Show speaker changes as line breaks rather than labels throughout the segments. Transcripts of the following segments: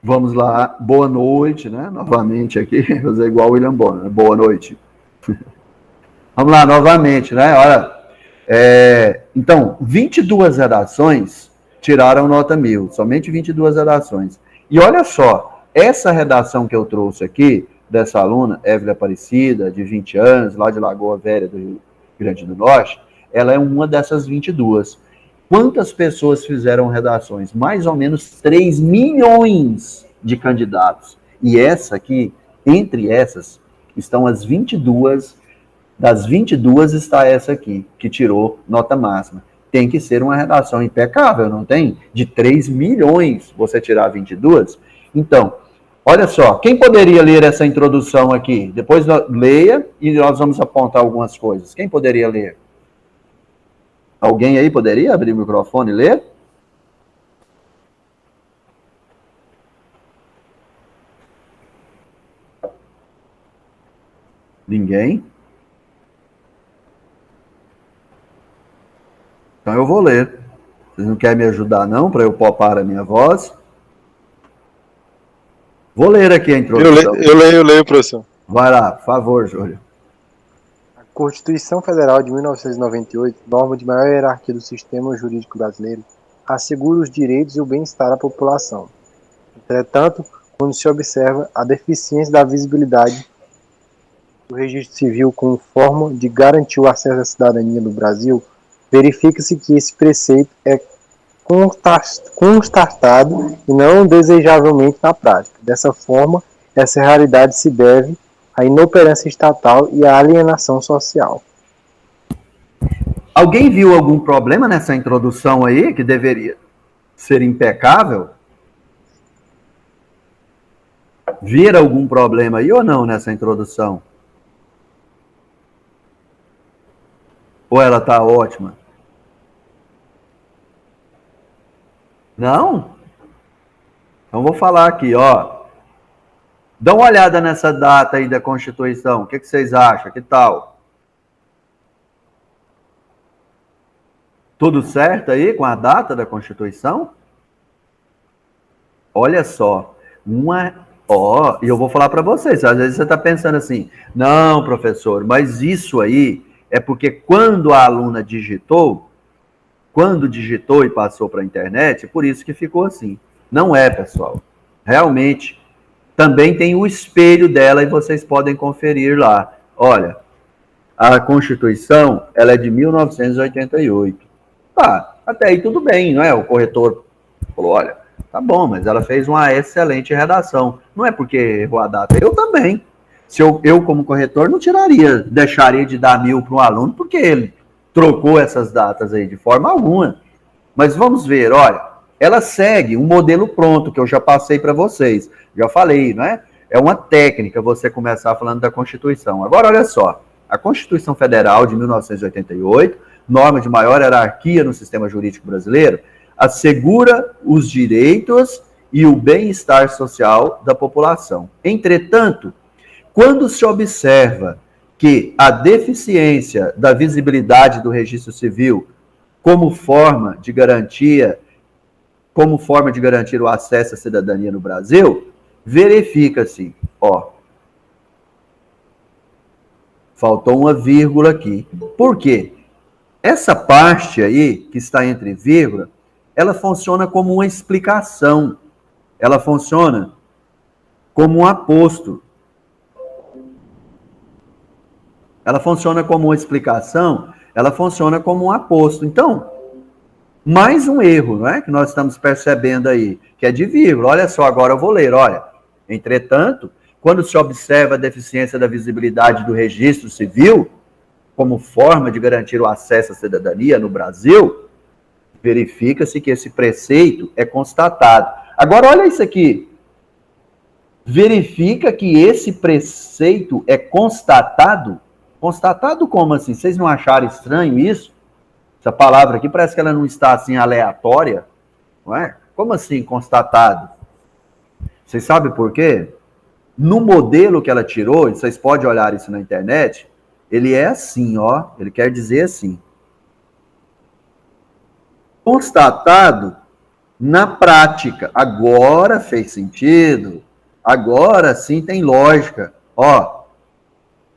Vamos lá, boa noite, né? Novamente aqui, vou fazer igual o William Bonner, né? Boa noite. Vamos lá, novamente, né? Olha, então, 22 redações tiraram nota 1000, somente 22 redações. E olha só, essa redação que eu trouxe aqui, dessa aluna, Evelyn Aparecida, de 20 anos, lá de Lagoa Velha, do Rio Grande do Norte, ela é uma dessas 22. Quantas pessoas fizeram redações? Mais ou menos 3 milhões de candidatos. E essa aqui, entre essas, estão as 22. Das 22 está essa aqui, que tirou nota máxima. Tem que ser uma redação impecável, não tem? De 3 milhões você tirar 22? Então, olha só, quem poderia ler essa introdução aqui? Depois leia e nós vamos apontar algumas coisas. Quem poderia ler? Alguém aí poderia abrir o microfone e ler? Ninguém? Então eu vou ler. Vocês não querem me ajudar não, para eu poupar a minha voz? Vou ler aqui a introdução.
Eu leio, professor.
Vai lá, por favor, Júlio.
A Constituição Federal de 1998, norma de maior hierarquia do sistema jurídico brasileiro, assegura os direitos e o bem-estar da população. Entretanto, quando se observa a deficiência da visibilidade do registro civil como forma de garantir o acesso à cidadania no Brasil, verifica-se que esse preceito é constatado e não desejavelmente na prática. Dessa forma, essa realidade se deve à inoperância estatal e à alienação social.
Alguém viu algum problema nessa introdução aí, que deveria ser impecável? Vira algum problema aí ou não nessa introdução? Ou ela está ótima? Não? Então vou falar aqui, ó. Dá uma olhada nessa data aí da Constituição. O que vocês acham? Que tal? Tudo certo aí com a data da Constituição? Olha só, e eu vou falar para vocês, às vezes você está pensando assim, não, professor, mas isso aí é porque quando a aluna digitou e passou para a internet, por isso que ficou assim. Não é, pessoal. Realmente, também tem o espelho dela e vocês podem conferir lá. Olha, a Constituição, ela é de 1988. Tá, até aí tudo bem, não é? O corretor falou, olha, tá bom, mas ela fez uma excelente redação. Não é porque errou a data. Eu também. Se eu como corretor, não deixaria de dar 1000 para um aluno, porque ele trocou essas datas aí de forma alguma. Mas vamos ver, olha, ela segue um modelo pronto que eu já passei para vocês. Já falei, não é? É uma técnica você começar falando da Constituição. Agora, olha só, a Constituição Federal de 1988, norma de maior hierarquia no sistema jurídico brasileiro, assegura os direitos e o bem-estar social da população. Entretanto, quando se observa que a deficiência da visibilidade do registro civil como forma de garantir o acesso à cidadania no Brasil, verifica-se, ó, faltou uma vírgula aqui. Por quê? Essa parte aí, que está entre vírgula, ela funciona como uma explicação. Ela funciona como um aposto. Ela funciona como uma explicação, ela funciona como um aposto. Então, mais um erro, não é? Que nós estamos percebendo aí, que é de vírgula. Olha só, agora eu vou ler, olha. Entretanto, quando se observa a deficiência da visibilidade do registro civil, como forma de garantir o acesso à cidadania no Brasil, verifica-se que esse preceito é constatado. Agora, olha isso aqui. Verifica que esse preceito é constatado. Constatado como assim? Vocês não acharam estranho isso? Essa palavra aqui parece que ela não está assim aleatória, não é? Como assim constatado? Vocês sabem por quê? No modelo que ela tirou, e vocês podem olhar isso na internet, ele é assim, ó, ele quer dizer assim. Constatado Na prática, agora fez sentido, agora sim tem lógica. Ó,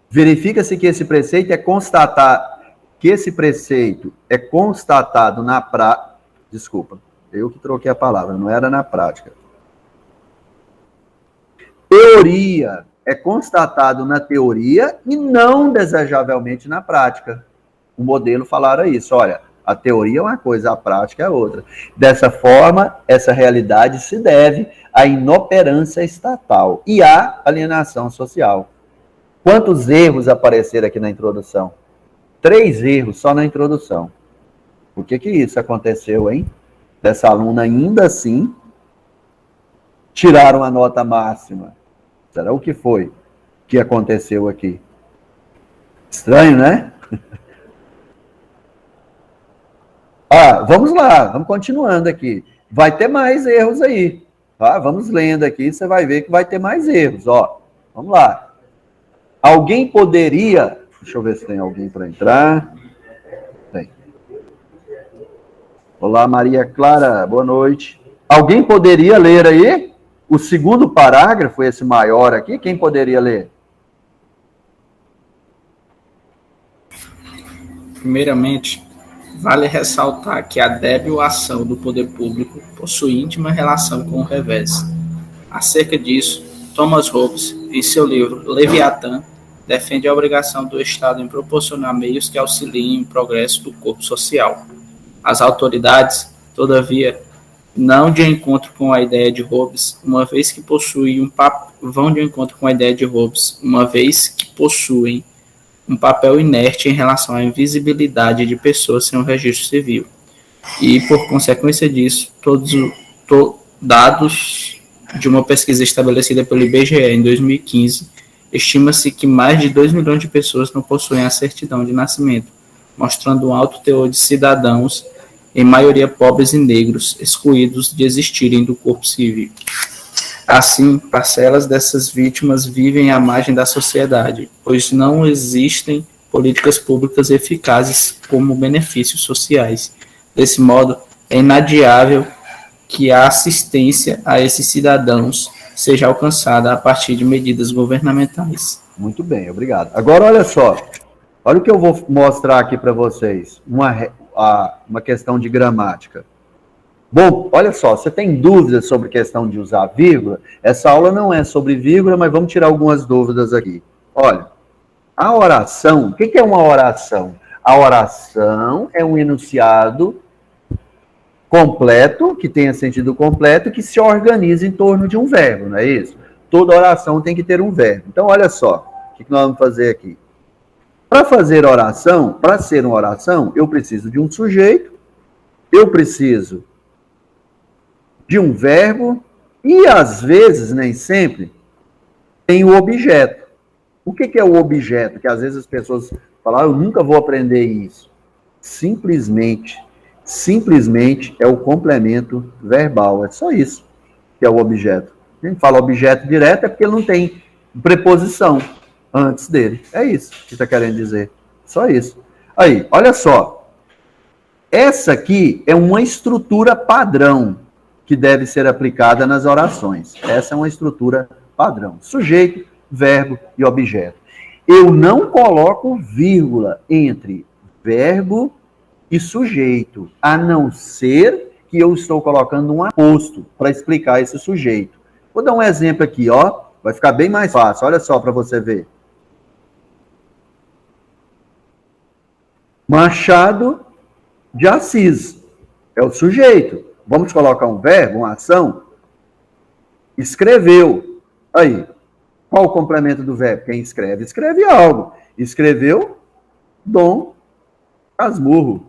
verifica-se que esse preceito é constatado na prática. Desculpa, eu que troquei a palavra, não era na prática. Teoria é constatado na teoria e não desejavelmente na prática. O modelo falaram isso, olha, a teoria é uma coisa, a prática é outra. Dessa forma, essa realidade se deve à inoperância estatal e à alienação social. Quantos erros apareceram aqui na introdução? 3 erros só na introdução. Por que isso aconteceu, hein? Dessa aluna ainda assim tiraram a nota máxima. Será o que foi que aconteceu aqui? Estranho, né? Vamos lá, vamos continuando aqui. Vai ter mais erros aí. Tá? Vamos lendo aqui, você vai ver que vai ter mais erros. Ó, vamos lá. Alguém poderia... Deixa eu ver se tem alguém para entrar. Tem. Olá, Maria Clara, boa noite. Alguém poderia ler aí? O segundo parágrafo, esse maior aqui, quem poderia ler?
Primeiramente, vale ressaltar que a débil ação do poder público possui íntima relação com o revés. Acerca disso, Thomas Hobbes, em seu livro Leviatã, defende a obrigação do Estado em proporcionar meios que auxiliem o progresso do corpo social. As autoridades, todavia, vão de encontro com a ideia de Hobbes, uma vez que possuem um papel inerte em relação à invisibilidade de pessoas sem um registro civil. E, por consequência disso, dados de uma pesquisa estabelecida pelo IBGE em 2015, estima-se que mais de 2 milhões de pessoas não possuem a certidão de nascimento, mostrando um alto teor de cidadãos, em maioria pobres e negros, excluídos de existirem do corpo civil. Assim, parcelas dessas vítimas vivem à margem da sociedade, pois não existem políticas públicas eficazes como benefícios sociais. Desse modo, é inadiável que a assistência a esses cidadãos seja alcançada a partir de medidas governamentais.
Muito bem, obrigado. Agora, olha só. Olha o que eu vou mostrar aqui para vocês. Uma questão de gramática. Bom, olha só, você tem dúvidas sobre questão de usar vírgula? Essa aula não é sobre vírgula, mas vamos tirar algumas dúvidas aqui. Olha, a oração, o que é uma oração? A oração é um enunciado completo, que tenha sentido completo, que se organiza em torno de um verbo, não é isso? Toda oração tem que ter um verbo. Então, olha só, o que nós vamos fazer aqui? Para fazer oração, para ser uma oração, eu preciso de um sujeito, eu preciso de um verbo e, às vezes, nem sempre, tem o objeto. O que é o objeto? Que às vezes as pessoas falam, eu nunca vou aprender isso. Simplesmente é o complemento verbal. É só isso que é o objeto. A gente fala objeto direto é porque ele não tem preposição antes dele. É isso que está querendo dizer. Só isso. Aí, olha só. Essa aqui é uma estrutura padrão que deve ser aplicada nas orações. Essa é uma estrutura padrão. Sujeito, verbo e objeto. Eu não coloco vírgula entre verbo e sujeito, a não ser que eu estou colocando um aposto para explicar esse sujeito. Vou dar um exemplo aqui, ó. Vai ficar bem mais fácil. Olha só para você ver. Machado de Assis é o sujeito. Vamos colocar um verbo, uma ação? Escreveu. Aí, qual o complemento do verbo? Quem escreve? Escreve algo. Escreveu Dom Casmurro.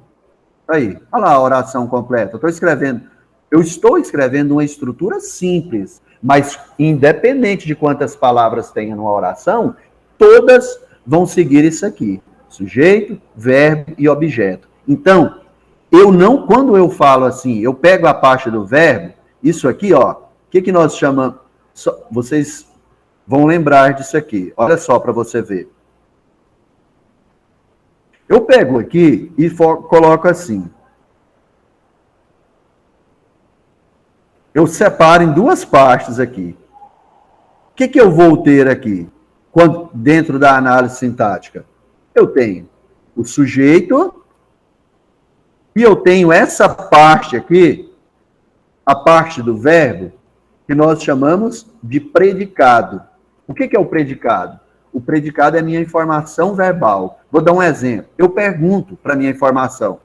Aí, olha lá a oração completa. Eu estou escrevendo uma estrutura simples, mas independente de quantas palavras tenha numa oração, todas vão seguir isso aqui. Sujeito, verbo e objeto. Então, quando eu falo assim, eu pego a parte do verbo, isso aqui, ó, o que nós chamamos, vocês vão lembrar disso aqui, olha só para você ver. Eu pego aqui e coloco assim. eu separo em duas partes aqui. O que eu vou ter aqui, dentro da análise sintática? Eu tenho o sujeito e eu tenho essa parte aqui, a parte do verbo, que nós chamamos de predicado. O que é o predicado? O predicado é a minha informação verbal. Vou dar um exemplo. Eu pergunto para a minha informação.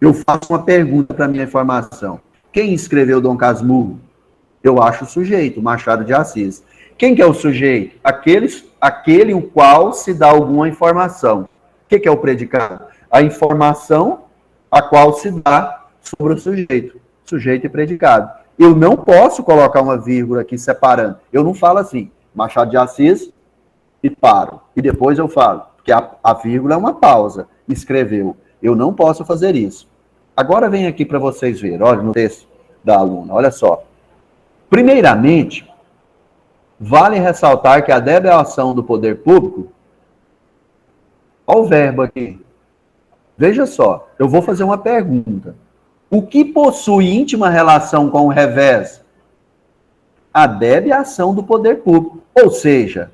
Eu faço uma pergunta para a minha informação. Quem escreveu Dom Casmurro? Eu acho o sujeito, Machado de Assis. Quem que é o sujeito? Aquele o qual se dá alguma informação. O que é o predicado? A informação a qual se dá sobre o sujeito. Sujeito e predicado. Eu não posso colocar uma vírgula aqui separando. Eu não falo assim, Machado de Assis, e paro. E depois eu falo, porque a vírgula é uma pausa. Escreveu. Eu não posso fazer isso. Agora vem aqui para vocês verem, olha no texto da aluna, olha só. Primeiramente, vale ressaltar que a débil ação do poder público, olha o verbo aqui. Veja só, eu vou fazer uma pergunta. O que possui íntima relação com o revés? A débil ação do poder público. Ou seja,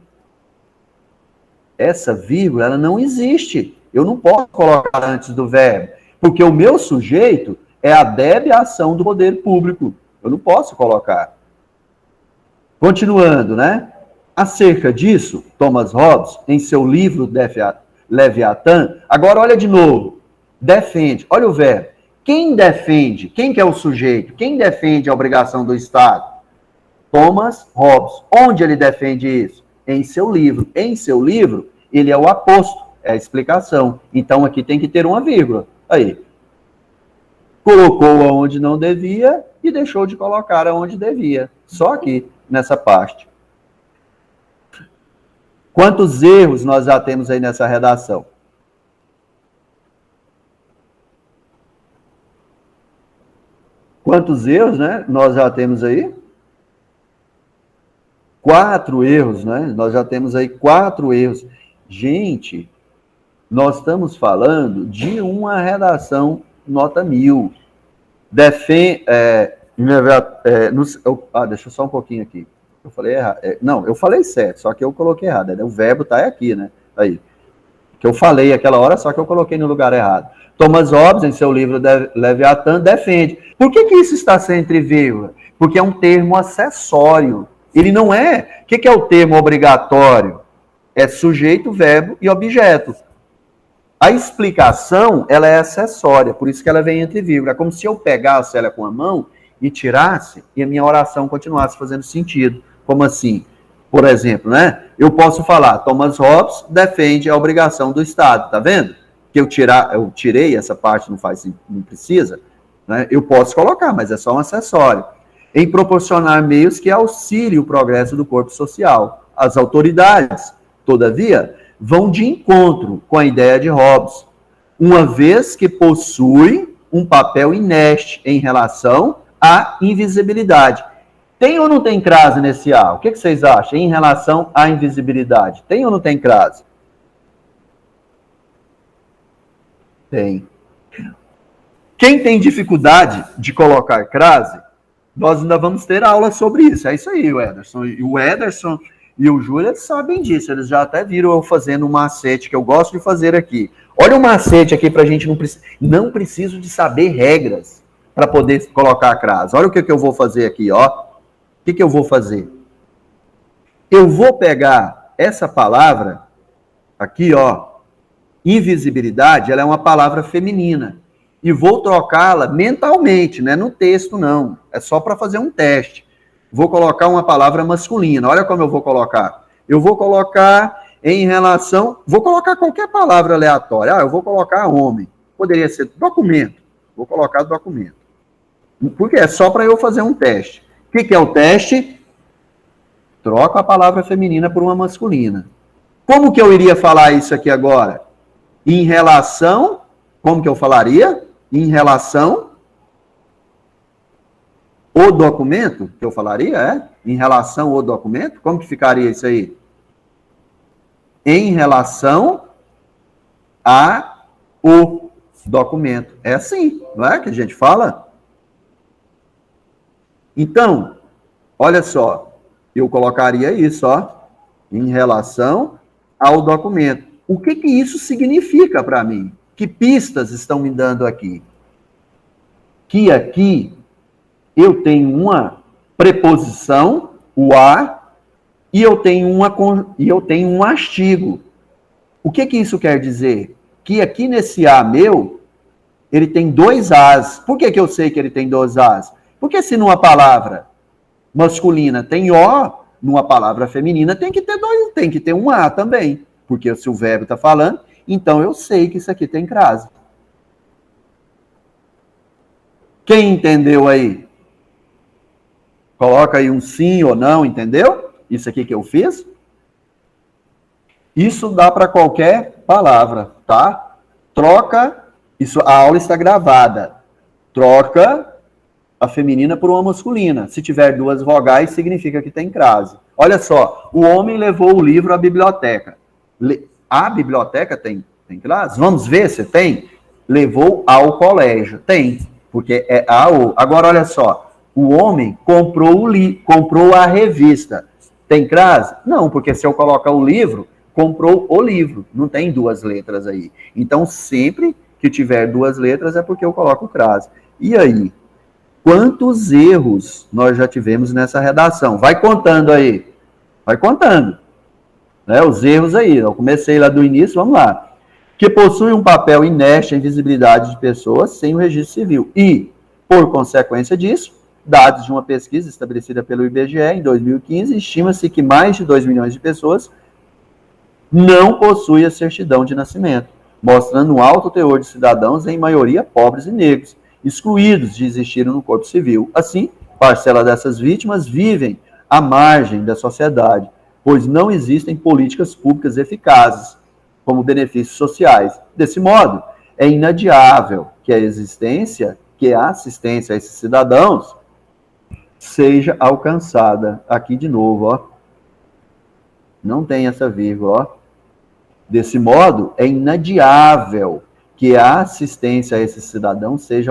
essa vírgula ela não existe. Eu não posso colocar antes do verbo. Porque o meu sujeito é a débil ação do poder público. Eu não posso colocar. Continuando, né? Acerca disso, Thomas Hobbes, em seu livro Leviatã, agora olha de novo. Defende. Olha o verbo. Quem defende? Quem que é o sujeito? Quem defende a obrigação do Estado? Thomas Hobbes. Onde ele defende isso? Em seu livro. Em seu livro, ele é o aposto. É a explicação. Então, aqui tem que ter uma vírgula. Aí. Colocou aonde não devia e deixou de colocar aonde devia. Só aqui, nessa parte. Quantos erros nós já temos aí nessa redação? Quantos erros, né? Nós já temos aí? 4 erros, né? Nós já temos aí 4 erros. Gente, nós estamos falando de uma redação nota 1000. Deixa eu só um pouquinho aqui. Eu falei errado. Não, eu falei certo, só que eu coloquei errado. Né? O verbo está aqui, né? Aí. Que eu falei aquela hora, só que eu coloquei no lugar errado. Thomas Hobbes, em seu livro Leviatã, defende. Por que isso está sem entre vírgula? Porque é um termo acessório. Ele não é... O que é o termo obrigatório? É sujeito, verbo e objeto. A explicação, ela é acessória, por isso que ela vem entre vírgula. É como se eu pegasse ela com a mão e tirasse e a minha oração continuasse fazendo sentido. Como assim? Por exemplo, né? Eu posso falar, Thomas Hobbes defende a obrigação do Estado, tá vendo? Que eu tirei essa parte, não precisa, né? Eu posso colocar, mas é só um acessório. Em proporcionar meios que auxiliem o progresso do corpo social. As autoridades, todavia, vão de encontro com a ideia de Hobbes, uma vez que possui um papel inerte em relação à invisibilidade. Tem ou não tem crase nesse A? O que vocês acham em relação à invisibilidade? Tem ou não tem crase? Tem. Quem tem dificuldade de colocar crase, nós ainda vamos ter aula sobre isso. É isso aí, o Ederson. E o Ederson e o Júlio sabem disso. Eles já até viram eu fazendo um macete que eu gosto de fazer aqui. Olha o macete aqui para a gente não preciso de saber regras para poder colocar a crase. Olha o que eu vou fazer aqui, ó. O que eu vou fazer? Eu vou pegar essa palavra aqui, ó, invisibilidade, ela é uma palavra feminina, e vou trocá-la mentalmente, não é no texto, não. É só para fazer um teste. Vou colocar uma palavra masculina. Olha como eu vou colocar. Eu vou colocar em relação... Vou colocar qualquer palavra aleatória. Eu vou colocar homem. Poderia ser documento. Vou colocar documento. Porque é só para eu fazer um teste. O que é o teste? Troco a palavra feminina por uma masculina. Como que eu iria falar isso aqui agora? Em relação... Como que eu falaria? Em relação... O documento, que eu falaria, em relação ao documento, como que ficaria isso aí? Em relação a o documento. É assim, não é que a gente fala? Então, olha só, eu colocaria isso, ó, em relação ao documento. O que que isso significa para mim? Que pistas estão me dando aqui? Que aqui eu tenho uma preposição, o a, e eu tenho um artigo. O que que isso quer dizer? Que aqui nesse a meu, ele tem dois as. Por que que eu sei que ele tem dois as? Porque se numa palavra masculina tem o, numa palavra feminina tem que ter dois, tem que ter um a também. Porque se o verbo está falando, então eu sei que isso aqui tem crase. Quem entendeu aí? Coloca aí um sim ou não, entendeu? Isso aqui que eu fiz. Isso dá para qualquer palavra, tá? Troca, isso, a aula está gravada. Troca a feminina por uma masculina. Se tiver duas vogais, significa que tem crase. Olha só, o homem levou o livro à biblioteca. A biblioteca tem crase? Vamos ver se tem? Levou ao colégio. Tem, porque é a ou. Agora, olha só, o homem comprou a revista. Tem crase? Não, porque se eu colocar o livro, comprou o livro. Não tem duas letras aí. Então, sempre que tiver duas letras é porque eu coloco crase. E aí? Quantos erros nós já tivemos nessa redação? Vai contando aí. Vai contando. Né, os erros aí. Eu comecei lá do início, vamos lá. Que possui um papel inerte em visibilidade de pessoas sem o registro civil. E, por consequência disso, dados de uma pesquisa estabelecida pelo IBGE em 2015, estima-se que mais de 2 milhões de pessoas não possuem a certidão de nascimento, mostrando um alto teor de cidadãos, em maioria pobres e negros, excluídos de existir no corpo civil. Assim, parcela dessas vítimas vivem à margem da sociedade, pois não existem políticas públicas eficazes, como benefícios sociais. Desse modo, é inadiável que a assistência a esses cidadãos seja alcançada. Aqui de novo, ó. Não tem essa vírgula, ó. Desse modo, é inadiável que a assistência a esses cidadãos seja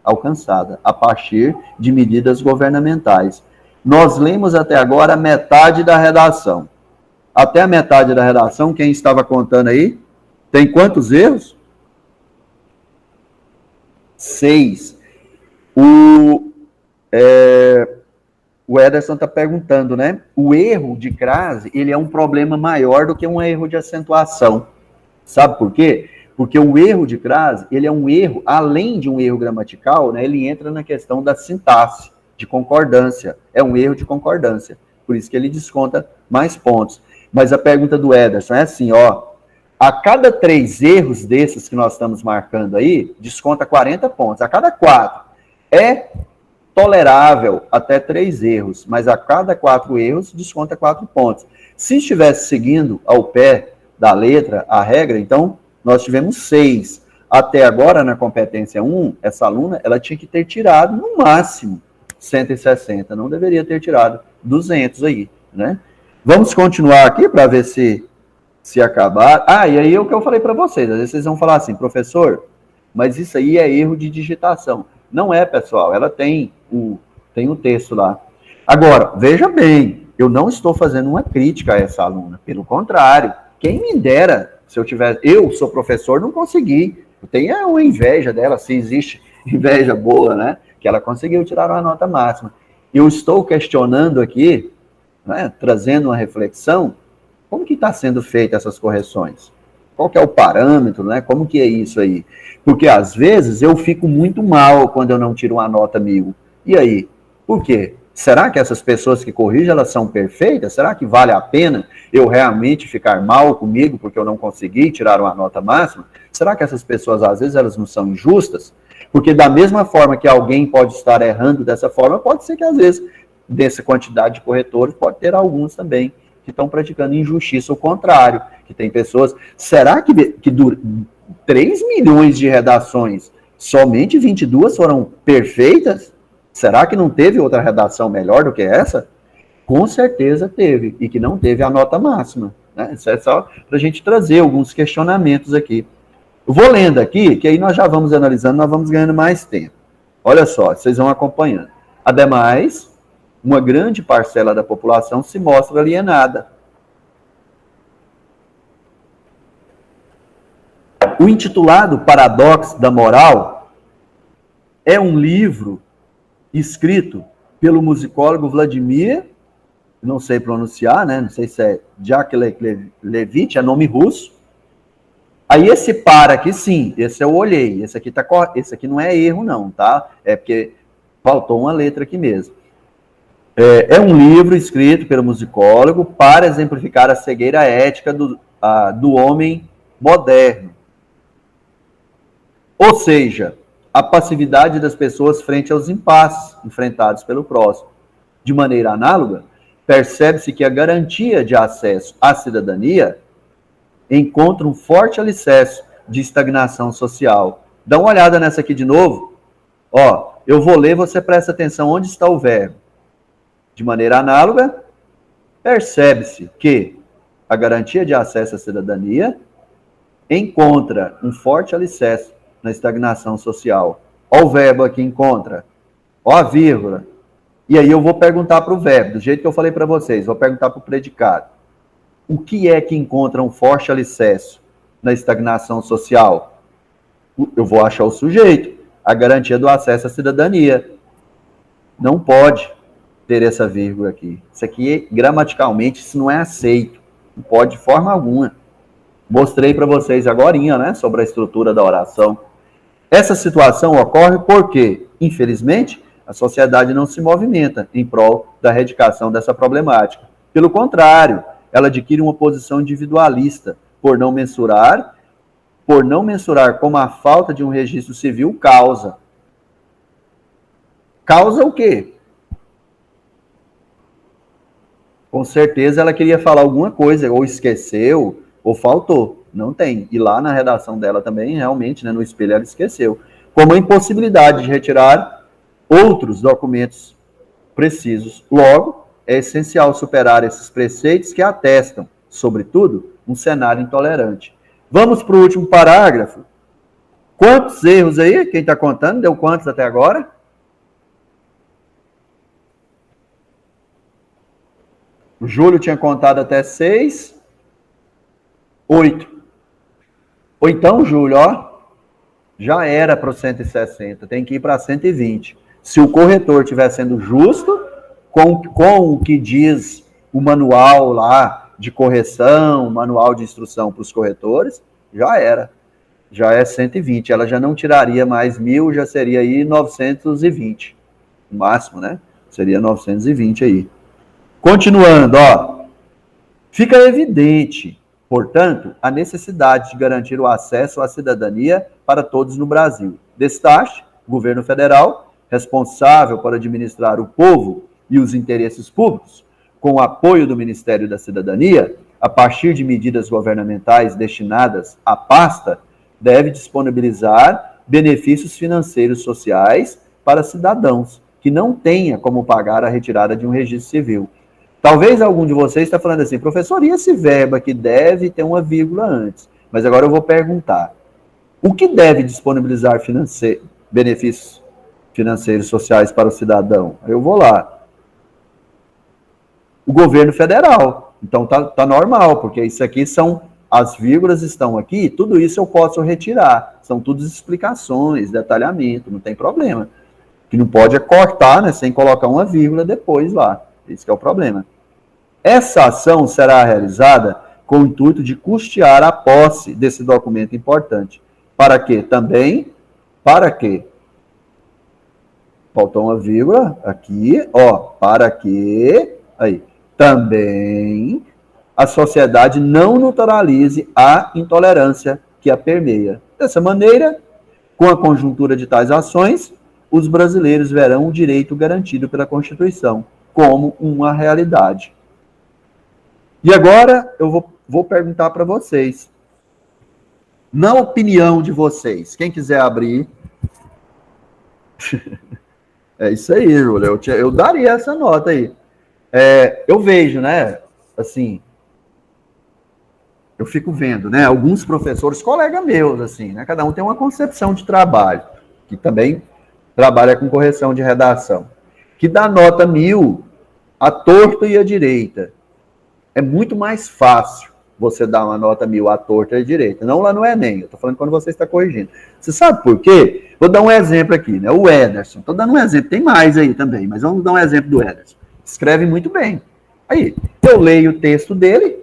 alcançada a partir de medidas governamentais. Nós lemos até agora a metade da redação. Até a metade da redação, quem estava contando aí? Tem quantos erros? 6. O Ederson está perguntando, né? O erro de crase, ele é um problema maior do que um erro de acentuação. Sabe por quê? Porque o erro de crase, ele é um erro, além de um erro gramatical, né? Ele entra na questão da sintaxe, de concordância. É um erro de concordância. Por isso que ele desconta mais pontos. Mas a pergunta do Ederson é assim, ó. A cada 3 erros desses que nós estamos marcando aí, desconta 40 pontos. A cada 4 é tolerável até 3 erros, mas a cada 4 erros desconta 4 pontos. Se estivesse seguindo ao pé da letra a regra, então nós tivemos 6. Até agora, na competência 1, essa aluna ela tinha que ter tirado no máximo 160, não deveria ter tirado 200 aí, né? Vamos continuar aqui para ver se acabar. E aí é o que eu falei para vocês, às vezes vocês vão falar assim, professor, mas isso aí é erro de digitação. Não é, pessoal, ela tem o texto lá. Agora, veja bem, eu não estou fazendo uma crítica a essa aluna, pelo contrário, quem me dera, se eu sou professor, não consegui, eu tenho uma inveja dela, se existe inveja boa, né, que ela conseguiu tirar uma nota máxima. Eu estou questionando aqui, né, trazendo uma reflexão, como que está sendo feitas essas correções? Qual que é o parâmetro, né? Como que é isso aí? Porque, às vezes, eu fico muito mal quando eu não tiro uma nota 1000. E aí? Por quê? Será que essas pessoas que corrigem, elas são perfeitas? Será que vale a pena eu realmente ficar mal comigo porque eu não consegui tirar uma nota máxima? Será que essas pessoas, às vezes, elas não são injustas? Porque da mesma forma que alguém pode estar errando dessa forma, pode ser que, às vezes, dessa quantidade de corretores, pode ter alguns também que estão praticando injustiça, o contrário, que tem pessoas... Será que 3 milhões de redações, somente 22 foram perfeitas? Será que não teve outra redação melhor do que essa? Com certeza teve, e que não teve a nota máxima. Né? Isso é só para a gente trazer alguns questionamentos aqui. Eu vou lendo aqui, que aí nós já vamos analisando, nós vamos ganhando mais tempo. Olha só, vocês vão acompanhando. Ademais, uma grande parcela da população se mostra alienada. O intitulado Paradoxo da Moral é um livro escrito pelo musicólogo Vladimir, não sei pronunciar, né? Não sei se é Jakelevich, é nome russo. Aí esse para aqui, sim, esse eu olhei, esse aqui não é erro não, tá? É porque faltou uma letra aqui mesmo. É um livro escrito pelo musicólogo para exemplificar a cegueira ética do homem moderno. Ou seja, a passividade das pessoas frente aos impasses enfrentados pelo próximo. De maneira análoga, percebe-se que a garantia de acesso à cidadania encontra um forte alicerce de estagnação social. Dá uma olhada nessa aqui de novo. Ó, eu vou ler, você presta atenção onde está o verbo. De maneira análoga, percebe-se que a garantia de acesso à cidadania encontra um forte alicerce na estagnação social. Ó o verbo aqui, encontra. Ó a vírgula. E aí eu vou perguntar para o verbo, do jeito que eu falei para vocês, vou perguntar para o predicado. O que é que encontra um forte alicerce na estagnação social? Eu vou achar o sujeito, a garantia do acesso à cidadania. Não pode ter essa vírgula aqui. Isso aqui, gramaticalmente, isso não é aceito. Não pode de forma alguma. Mostrei para vocês agorinha, né, sobre a estrutura da oração. Essa situação ocorre porque, infelizmente, a sociedade não se movimenta em prol da erradicação dessa problemática. Pelo contrário, ela adquire uma posição individualista por não mensurar como a falta de um registro civil causa. Causa o quê? Com certeza ela queria falar alguma coisa, ou esqueceu, ou faltou. Não tem. E lá na redação dela também, realmente, né, no espelho, ela esqueceu. Como a impossibilidade de retirar outros documentos precisos. Logo, é essencial superar esses preceitos que atestam, sobretudo, um cenário intolerante. Vamos para o último parágrafo. Quantos erros aí? Quem está contando? Deu quantos até agora? O Júlio tinha contado até 6. 8. Ou então, Júlio, ó, já era para o 160, tem que ir para 120. Se o corretor estiver sendo justo com o que diz o manual lá de correção, manual de instrução para os corretores, já era. Já é 120. Ela já não tiraria mais 1.000, já seria aí 920. O máximo, né? Seria 920 aí. Continuando, ó. Fica evidente, portanto, a necessidade de garantir o acesso à cidadania para todos no Brasil. Destaque, o governo federal, responsável por administrar o povo e os interesses públicos, com o apoio do Ministério da Cidadania, a partir de medidas governamentais destinadas à pasta, deve disponibilizar benefícios financeiros sociais para cidadãos que não tenha como pagar a retirada de um registro civil. Talvez algum de vocês está falando assim, professor, e esse verbo aqui deve ter uma vírgula antes? Mas agora eu vou perguntar. O que deve disponibilizar benefícios financeiros sociais para o cidadão? Eu vou lá. O governo federal. Então tá normal, porque isso aqui são, as vírgulas estão aqui, tudo isso eu posso retirar. São todas explicações, detalhamento, não tem problema. O que não pode é cortar, né, sem colocar uma vírgula depois lá. Esse que é o problema. Essa ação será realizada com o intuito de custear a posse desse documento importante. Para quê? Também, para quê? Faltou uma vírgula aqui, ó, para que, aí, também a sociedade não neutralize a intolerância que a permeia. Dessa maneira, com a conjuntura de tais ações, os brasileiros verão o direito garantido pela Constituição como uma realidade. E agora eu vou perguntar para vocês. Na opinião de vocês, quem quiser abrir... É isso aí, Júlio. Eu daria essa nota aí. Eu vejo, né? Assim, eu fico vendo, né, alguns professores, colegas meus, assim, né, cada um tem uma concepção de trabalho, que também trabalha com correção de redação, que dá nota 1000 à torta e à direita. É muito mais fácil você dar uma nota 1000 à torta e à direita, não lá no Enem, eu estou falando quando você está corrigindo. Você sabe por quê? Vou dar um exemplo aqui, né, o Ederson, estou dando um exemplo, tem mais aí também, mas vamos dar um exemplo do Ederson. Escreve muito bem. Aí, eu leio o texto dele,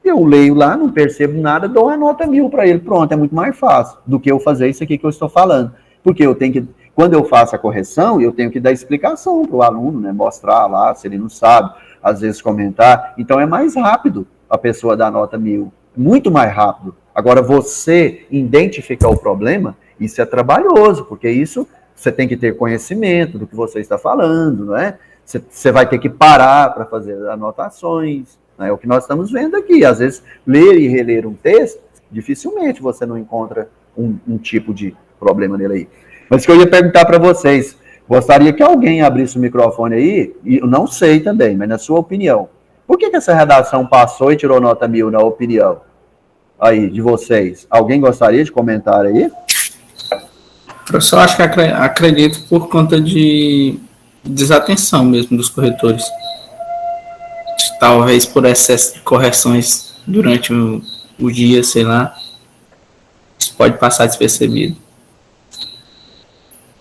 eu leio lá, não percebo nada, dou uma nota 1000 para ele. Pronto, é muito mais fácil do que eu fazer isso aqui que eu estou falando. Porque eu tenho que, quando eu faço a correção, eu tenho que dar explicação para o aluno, né? Mostrar lá se ele não sabe, às vezes comentar. Então é mais rápido a pessoa dar nota 1000. Muito mais rápido. Agora, você identificar o problema, isso é trabalhoso, porque isso você tem que ter conhecimento do que você está falando, não é? Você vai ter que parar para fazer anotações. É o que nós estamos vendo aqui. Às vezes, ler e reler um texto, dificilmente você não encontra um tipo de problema nele aí. Mas o que eu ia perguntar para vocês, gostaria que alguém abrisse o microfone aí, e eu não sei também, mas na sua opinião, por que essa redação passou e tirou nota 1000, na opinião aí de vocês? Alguém gostaria de comentar aí?
Professor, acho que acredito por conta de desatenção mesmo dos corretores. Talvez por excesso de correções durante o dia, sei lá. Isso pode passar despercebido.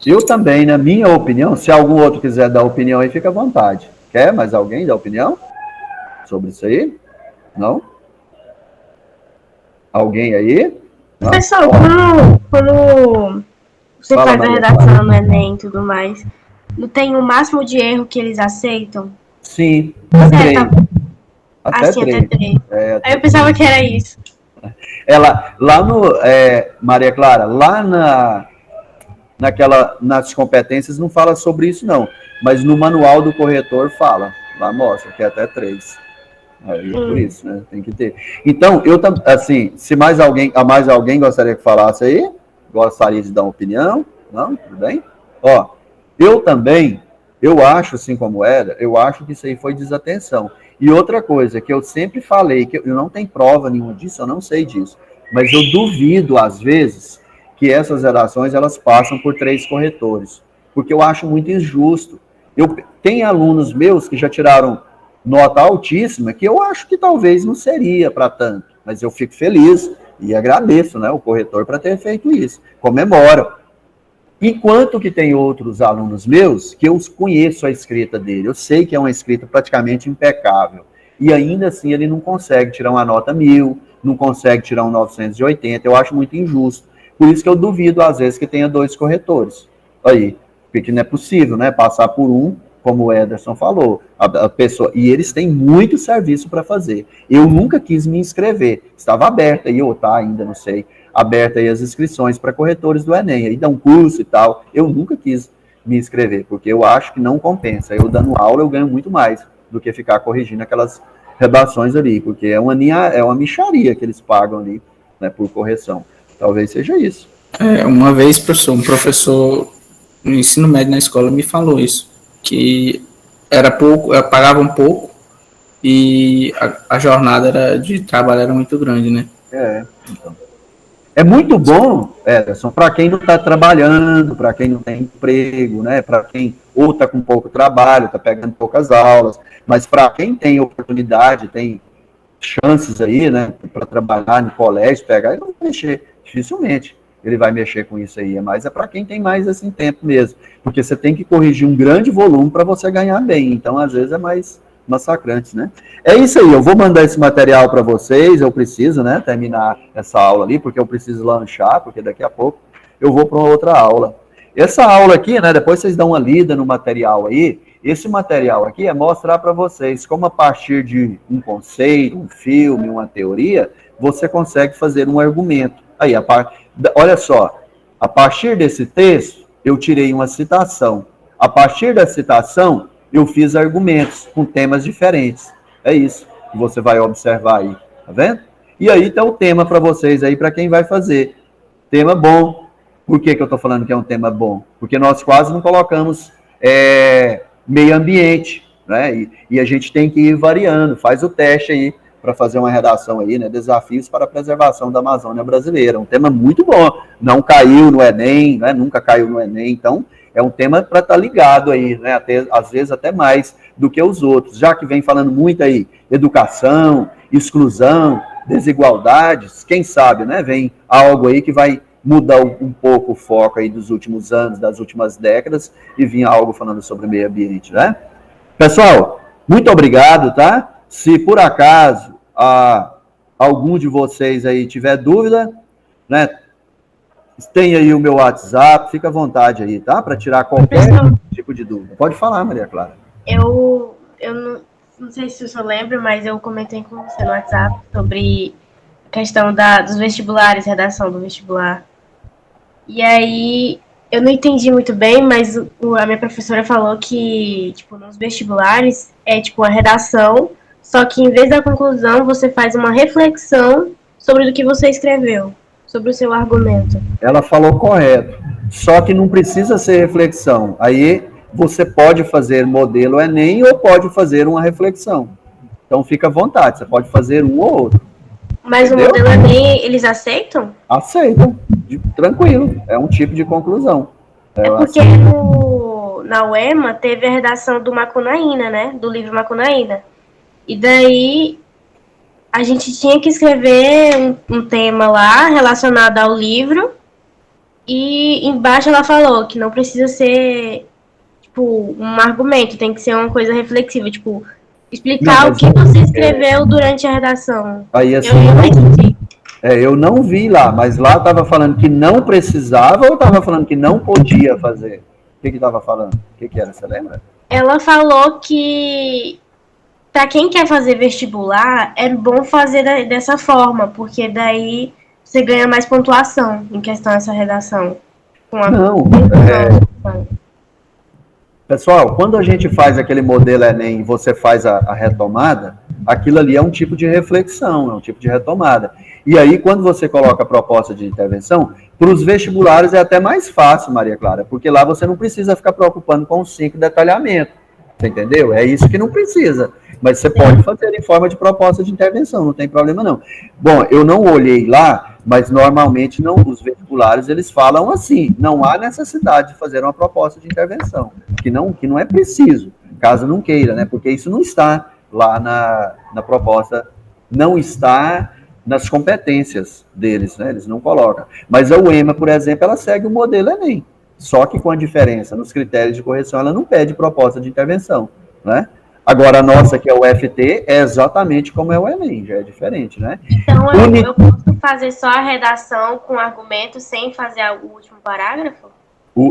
Eu também, na minha opinião, se algum outro quiser dar opinião aí, fica à vontade. Quer mais alguém dar opinião sobre isso aí? Não? Alguém aí? Não?
Pessoal, quando você faz a redação no Enem e tudo mais, não tem o máximo de erro que eles aceitam?
Sim,
até 3. Aí eu pensava que era isso.
Lá no, Maria Clara, lá nas competências não fala sobre isso não, mas no manual do corretor fala, lá mostra que é até 3. Por isso, né, tem que ter. Então, assim, se mais alguém gostaria que falasse aí, gostaria de dar uma opinião, não? Tudo bem? Ó, eu acho, assim como era, eu acho que isso aí foi desatenção. E outra coisa que eu sempre falei, que eu não tenho prova nenhuma disso, eu não sei disso, mas eu duvido, às vezes, que essas redações, elas passam por 3 corretores, porque eu acho muito injusto. Tem alunos meus que já tiraram nota altíssima, que eu acho que talvez não seria para tanto, mas eu fico feliz e agradeço, né, o corretor para ter feito isso, comemoro. Enquanto que tem outros alunos meus que eu conheço a escrita dele, eu sei que é uma escrita praticamente impecável, e ainda assim ele não consegue tirar uma nota 1000, não consegue tirar um 980, eu acho muito injusto. Por isso que eu duvido, às vezes, que tenha 2 corretores. Aí, porque não é possível, né, passar por um, como o Ederson falou, a pessoa, e eles têm muito serviço para fazer. Eu nunca quis me inscrever, estava aberta, e ainda, não sei, aberta aí as inscrições para corretores do Enem, aí dá um curso e tal. Eu nunca quis me inscrever, porque eu acho que não compensa. Eu dando aula, eu ganho muito mais do que ficar corrigindo aquelas redações ali, porque é uma mixaria que eles pagam ali, né, por correção. Talvez seja isso.
Uma vez, professor, um professor no ensino médio na escola me falou isso, que era pouco, pagava um pouco e a jornada de trabalho era muito grande, né?
Então. É muito bom, Ederson, para quem não está trabalhando, para quem não tem emprego, né? Para quem ou está com pouco trabalho, está pegando poucas aulas, mas para quem tem oportunidade, tem chances aí, né? Para trabalhar no colégio, pegar e não mexer, dificilmente ele vai mexer com isso aí. Mas é para quem tem mais assim tempo mesmo, porque você tem que corrigir um grande volume para você ganhar bem. Então, às vezes é mais massacrante, né? É isso aí, eu vou mandar esse material para vocês, eu preciso, né, terminar essa aula ali, porque eu preciso lanchar, porque daqui a pouco eu vou para uma outra aula. Essa aula aqui, né, depois vocês dão uma lida no material aí, esse material aqui é mostrar para vocês como a partir de um conceito, um filme, uma teoria, você consegue fazer um argumento. Aí, olha só, a partir desse texto, eu tirei uma citação. A partir da citação, eu fiz argumentos com temas diferentes. É isso que você vai observar aí, tá vendo? E aí tá o tema para vocês aí, para quem vai fazer. Tema bom. Por que eu estou falando que é um tema bom? Porque nós quase não colocamos meio ambiente, né? E a gente tem que ir variando. Faz o teste aí para fazer uma redação aí, né? Desafios para a preservação da Amazônia brasileira. Um tema muito bom. Não caiu no Enem, né? Nunca caiu no Enem. Então, é um tema para estar ligado aí, né? Até, às vezes até mais do que os outros. Já que vem falando muito aí, educação, exclusão, desigualdades, quem sabe, né? Vem algo aí que vai mudar um pouco o foco aí dos últimos anos, das últimas décadas, e vir algo falando sobre o meio ambiente, né? Pessoal, muito obrigado, tá? Se por acaso algum de vocês aí tiver dúvida, né? Tem aí o meu WhatsApp, fica à vontade aí, tá? Para tirar qualquer tipo de dúvida. Pode falar, Maria Clara.
Eu não sei se o senhor lembra, mas eu comentei com você no WhatsApp sobre a questão dos vestibulares, redação do vestibular. E aí, eu não entendi muito bem, mas a minha professora falou que, tipo, nos vestibulares é, tipo, a redação, só que em vez da conclusão, você faz uma reflexão sobre o que você escreveu, sobre o seu argumento.
Ela falou correto, só que não precisa ser reflexão. Aí você pode fazer modelo Enem ou pode fazer uma reflexão. Então fica à vontade, você pode fazer um ou outro.
Mas entendeu? O modelo Enem, eles aceitam?
Aceitam, tranquilo, é um tipo de conclusão.
É porque na UEMA teve a redação do Macunaína, né? Do livro Macunaína. E daí a gente tinha que escrever um tema lá relacionado ao livro. E embaixo ela falou que não precisa ser, tipo, um argumento, tem que ser uma coisa reflexiva, tipo, explicar o que você escreveu durante a redação.
Aí, assim, eu não vi lá, mas lá estava falando que não precisava ou estava falando que não podia fazer? O que estava falando? O que era, você lembra?
Ela falou que para quem quer fazer vestibular, é bom fazer dessa forma, porque daí você ganha mais pontuação em questão dessa redação.
Pessoal, quando a gente faz aquele modelo Enem e você faz a retomada, aquilo ali é um tipo de reflexão, é um tipo de retomada. E aí, quando você coloca a proposta de intervenção, para os vestibulares é até mais fácil, Maria Clara, porque lá você não precisa ficar preocupando com os 5 detalhamentos. Você entendeu? É isso que não precisa. Mas você pode fazer em forma de proposta de intervenção, não tem problema não. Bom, eu não olhei lá, mas normalmente não, os vestibulares eles falam assim, não há necessidade de fazer uma proposta de intervenção, que não é preciso, caso não queira, né? Porque isso não está lá na proposta, não está nas competências deles, né? Eles não colocam. Mas a UEMA, por exemplo, ela segue o modelo Enem, só que com a diferença nos critérios de correção, ela não pede proposta de intervenção, né? Agora, a nossa, que é o FT, é exatamente como é o Enem, já é diferente, né?
Então, eu posso fazer só a redação com argumento sem fazer o último parágrafo?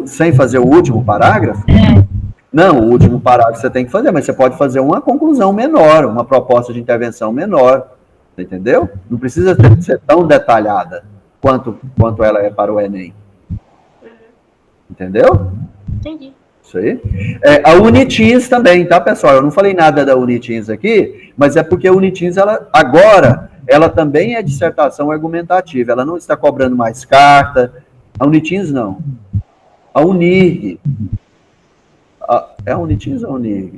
Sem fazer o último parágrafo?
É.
Não, o último parágrafo você tem que fazer, mas você pode fazer uma conclusão menor, uma proposta de intervenção menor, entendeu? Não precisa ser tão detalhada quanto ela é para o Enem. Entendeu?
Entendi.
Isso aí. A Unitins também, tá, pessoal? Eu não falei nada da Unitins aqui, mas é porque a Unitins, ela também é dissertação argumentativa. Ela não está cobrando mais carta. A Unitins, não. A Unirg. É a Unitins ou a Unirg?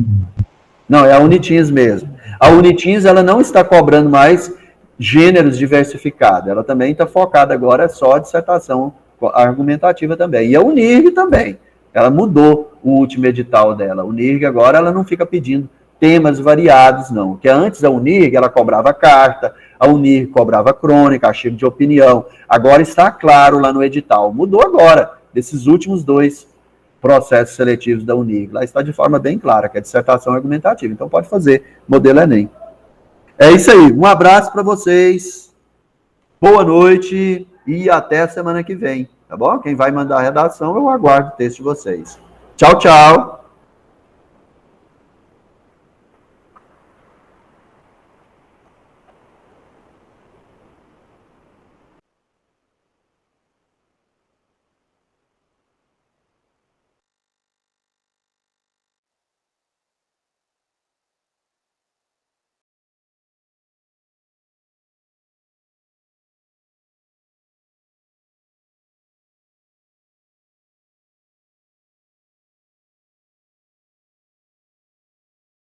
Não, é a Unitins mesmo. A Unitins, ela não está cobrando mais gêneros diversificados. Ela também está focada agora só a dissertação argumentativa também. E a Unirg também. Ela mudou o último edital dela. A Unirg agora ela não fica pedindo temas variados, não. Porque antes a Unirg ela cobrava carta, a Unirg cobrava crônica, artigo de opinião. Agora está claro lá no edital. Mudou agora, desses últimos 2 processos seletivos da Unirg. Lá está de forma bem clara, que é dissertação argumentativa. Então pode fazer modelo Enem. É isso aí. Um abraço para vocês. Boa noite e até a semana que vem. Tá bom? Quem vai mandar a redação, eu aguardo o texto de vocês. Tchau, tchau.